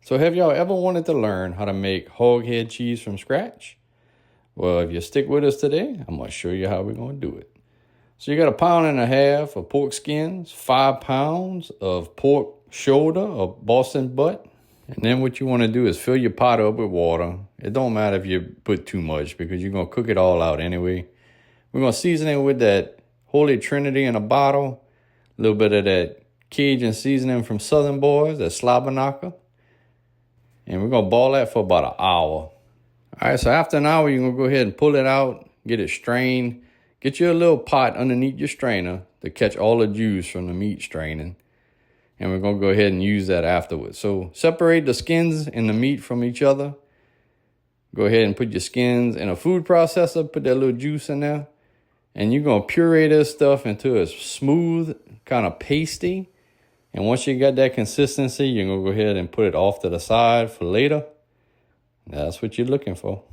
So have y'all ever wanted to learn how to make Hoghead cheese from scratch? Well, if you stick with us today, I'm going to show you how we're going to do it. So you got 1.5 pounds of pork skins, 5 pounds of pork shoulder or Boston butt. And then what you want to do is fill your pot up with water. It don't matter if you put too much because you're going to cook it all out anyway. We're going to season it with that Holy Trinity in a bottle, a little bit of that Cajun seasoning from Southern Boys, that slobberknocker. And we're going to boil that for about an hour. All right, so after an hour, you're going to go ahead and pull it out, get it strained. Get you a little pot underneath your strainer to catch all the juice from the meat straining. And we're going to go ahead and use that afterwards. So separate the skins and the meat from each other. Go ahead and put your skins in a food processor. Put that little juice in there. And you're going to puree this stuff into a smooth, kind of pasty. And once you got that consistency, you're going to go ahead and put it off to the side for later. That's what you're looking for. All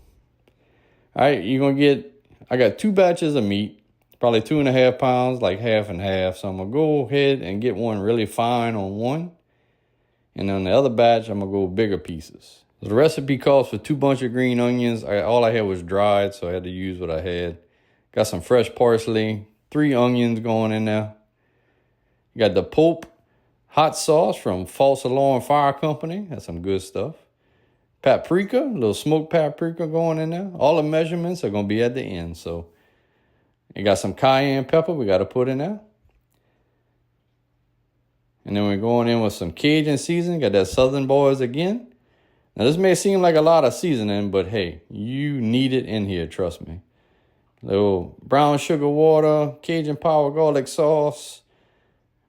right, you're going to get, I got 2 batches of meat, probably 2.5 pounds, like half and half. So I'm going to go ahead and get one really fine on one. And on the other batch, I'm going to go bigger pieces. The recipe calls for 2 bunch of green onions. All I had was dried, so I had to use what I had. Got some fresh parsley, 3 onions going in there. You got the Pope hot sauce from False Alarm Fire Company. That's some good stuff. Paprika, a little smoked paprika going in there. All the measurements are going to be at the end. So you got some cayenne pepper we got to put in there. And then we're going in with some Cajun seasoning. Got that Southern Boys again. Now this may seem like a lot of seasoning, but hey, you need it in here, trust me. Little brown sugar water, Cajun power garlic sauce.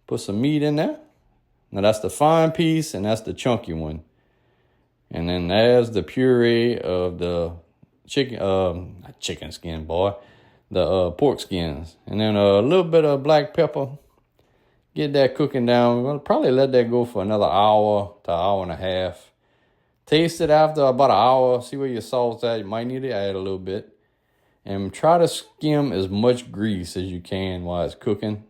Put some meat in there. Now that's the fine piece and that's the chunky one. And then there's the puree of the chicken skin, boy. The pork skins. And then a little bit of black pepper. Get that cooking down. We're going to probably let that go for another hour to an hour and a half. Taste it after about an hour. See where your salt's at. You might need to add a little bit. And try to skim as much grease as you can while it's cooking.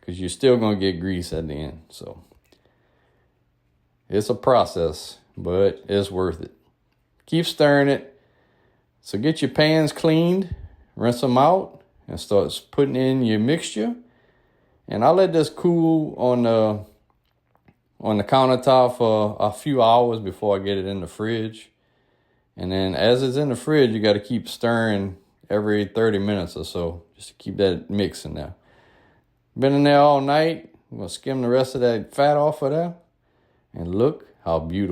Because you're still going to get grease at the end. So it's a process, but it's worth it. Keep stirring it. So get your pans cleaned, rinse them out, and start putting in your mixture. And I'll let this cool on the countertop for a few hours before I get it in the fridge. And then as it's in the fridge, you got to keep stirring every 30 minutes or so, just to keep that mix in there. Been in there all night. I'm going to skim the rest of that fat off of there. And look how beautiful.